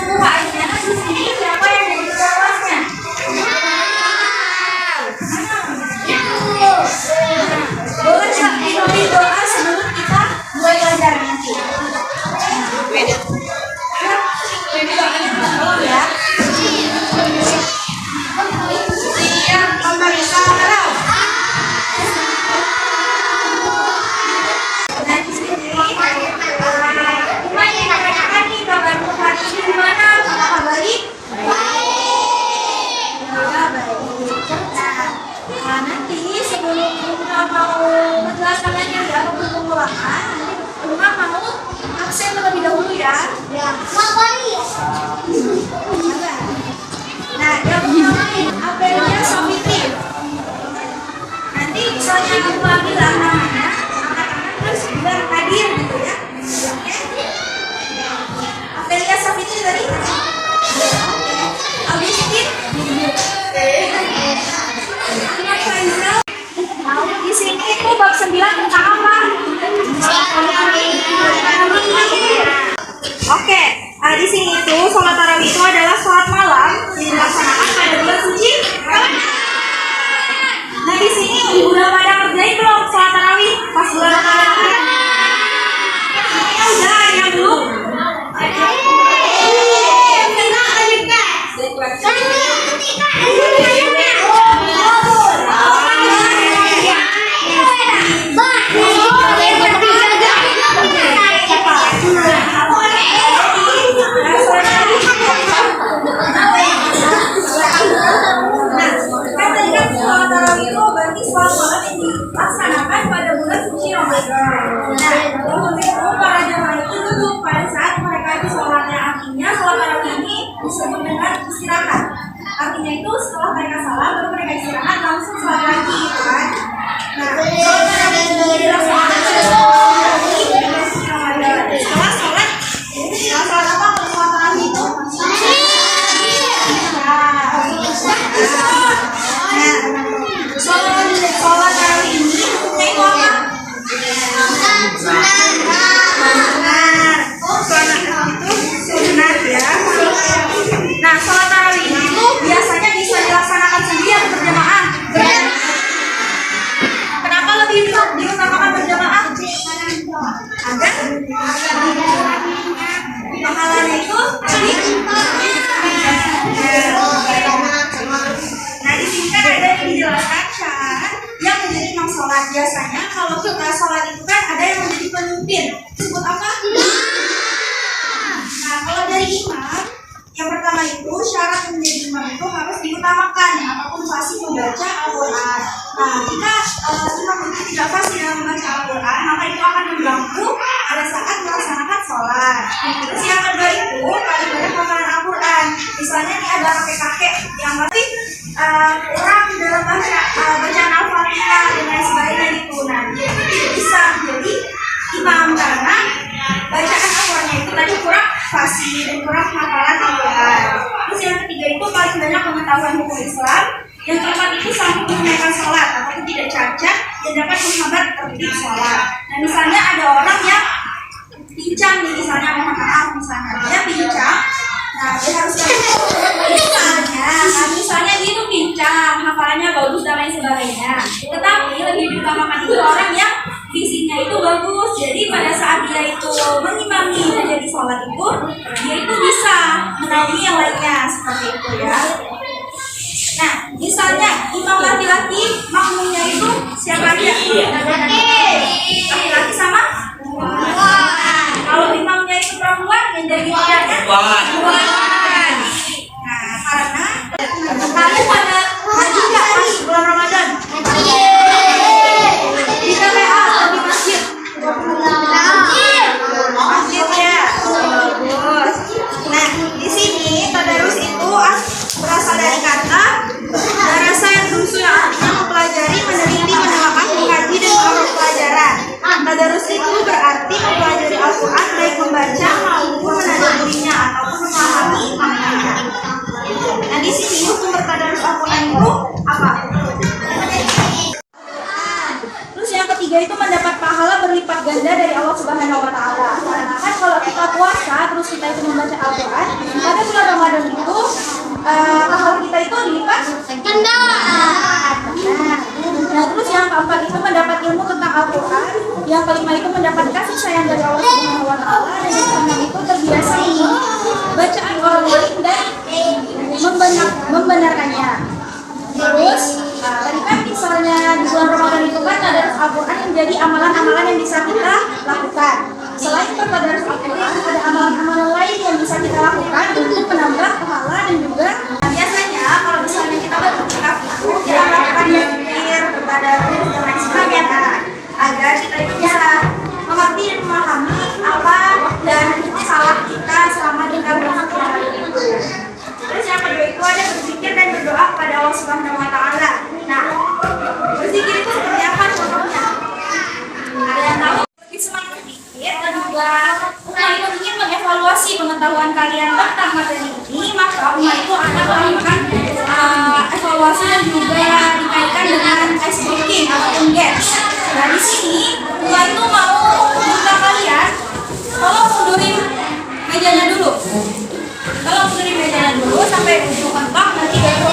Doanya di sini siapa yang jadi doanya? Boleh nggak diberi doa sebelum kita mulai belajar nanti? Ya. Yang pemerintah harap. Nah di sini lumayan kebanyakan nih kabarmu hari ini gimana? Apakah baik? Ya baik. Nah nanti sebelum kita mau menjelaskan lagi ya ataupun pengulangan, nanti rumah mau absen terlebih dahulu ya. Nah yang pertama ini Apelia Sofitri. Nanti misalnya aku bilang namanya, anak-anak terus bilang hadir gitu ya. Oke? Apelia Sofitri tadi? Oke. Agustin? Ahmad Faizal? Di sini itu bab 9 tentang apa? Oke. Di sini itu sholat tarawih itu adalah sholat malam yang dilaksanakan pada bulan suci Ramadan. Nah di sini udah pada kerjain belum sholat tarawih pas bulan Ramadan? Ya udah, ada yang belum? Dilaksanakan pada bulan suci Ramadan. Nah, untuk itu para jemaah itu duduk pada saat mereka itu sholatnya. Artinya sholat tarawih ini disebut dengan istirahat. Artinya itu setelah mereka salam baru mereka istirahat langsung sholat lagi, gitu kan? Nah, sholat tarawih ini dilaksanakan pada bulan suci Ramadan. Setelah sholat apa? Sholat tarawih itu? Sholat tarawih ini hukumnya itu apa? Sunat ya. Nah, sholat tarawih ini tuh biasanya bisa dilaksanakan sendiri atau berjamaah. Kenapa lebih diutamakan berjamaah? Ada pahalanya itu nah di sini kan ada yang dijelaskan syarat yang menjadi imam sholat. Biasanya kalau kita sholat itu kan ada yang menjadi pemimpin, disebut apa? Nah kalau dari imam yang pertama itu syarat menjadi imam itu harus diutamakan apapun fasih membaca Al-Quran. Nah jika imam itu tidak fasih dalam membaca Al-Quran, maka itu akan mengganggu pada saat melaksanakan sholat. Terus yang kedua itu paling banyak hafalan Al-Quran. Misalnya nih ada kakek-kakek yang masih kurang dalam bacaan Al-Fatihah dan lain sebagainya gitu. Nah dia bisa menjadi imam karena bacaan Al-Qurannya itu tadi kurang fasih dan kurang hafalan Al-Quran. Terus yang ketiga itu paling banyak pengetahuan hukum Islam. Yang keempat itu sanggup menunaikan sholat ataupun tidak cacat dan dapat menghambat tertib sholat. Nah misalnya ada orang yang pincang nih, misalnya mohon maaf misalnya dia pincang, nah dia harus misalnya dia tuh pincang, hafalannya bagus dan lain sebagainya. Tetapi lebih diutamakan itu orang yang visinya itu bagus. Jadi pada saat dia itu mengimami menjadi sholat itu, dia itu bisa menaungi yang lainnya seperti itu ya. Nah, misalnya imam laki-laki, makmumnya itu siapa aja? Laki-laki sama? Kalau imamnya itu perempuan, yang jadi imamnya perempuan. Nah, karena kalian pada haji nggak pas bulan Ramadan? Di TPA atau di masjid? Masjid ya. Bagus. Nah, di sini tadarus itu berasal dari kata darasa yang berusul yang artinya mempelajari, meneliti, menelaah, mengkaji dan melakukan pelajaran. Tadarus itu berarti mempelajari Al-Quran baik membaca maupun menadaburinya ataupun memahami maknanya. Nah di sini hukum bertadarus Al-Quran amalan-amalan yang bisa kita lakukan. Selain bertadarus Al-Quran, ada amalan-amalan lain yang bisa kita lakukan untuk menambah pahala dan juga biasanya kalau misalnya kita beriktikaf itu kita melakukan zikir, bertadarus dan lain sebagainya agar kita itu bisa mengerti dan memahami apa dan salah kita selama kita beriktikaf itu. Terus yang kedua itu ada berzikir dan berdoa kepada Allah Subhanahu wa Ta'ala. Nah, berzikir itu seperti apa contohnya? Ada yang tahu? Semangat berpikir dan juga Umar ingin mengevaluasi pengetahuan kalian tentang materi ini, maka Umar itu akan melakukan evaluasi dan juga dikaitkan dengan ice breaking atau games. Nah, di sini Umar itu mau minta kalian tolong mundurin mejanya dulu. Kalau mundurin mejanya dulu sampai ujung mentok, nanti baru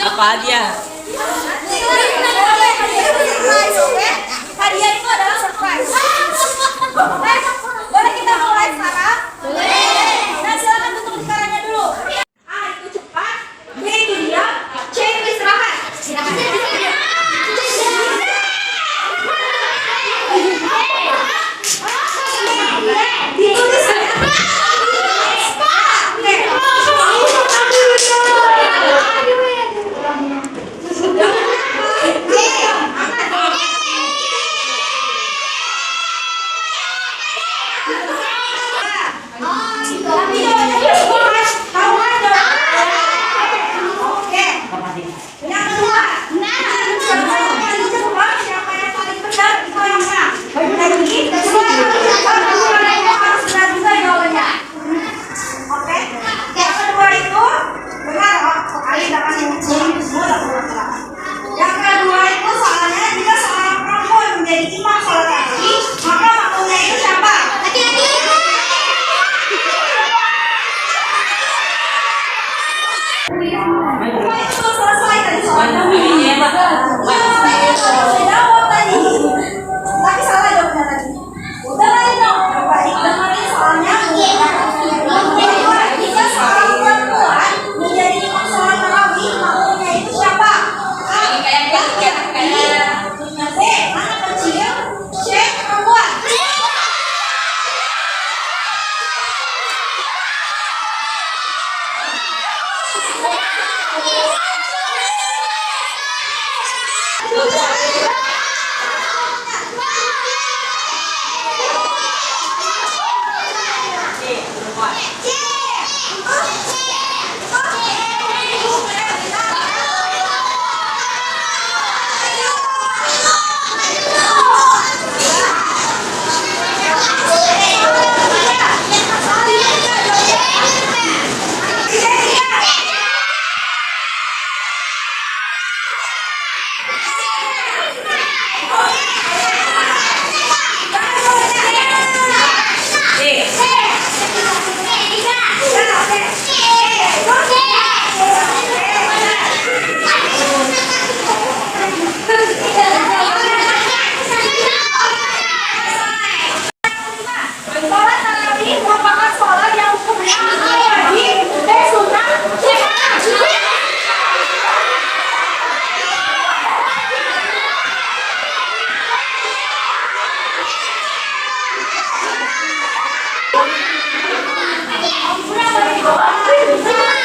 apa dia? Hadiah itu adalah surprise. Boleh kita mulai sekarang? Boleh. Nah, silakan tutup lingkarannya dulu. A itu cepat, B itu diam, C itu istirahat. Silakan. Ditulis. Oke. Nah,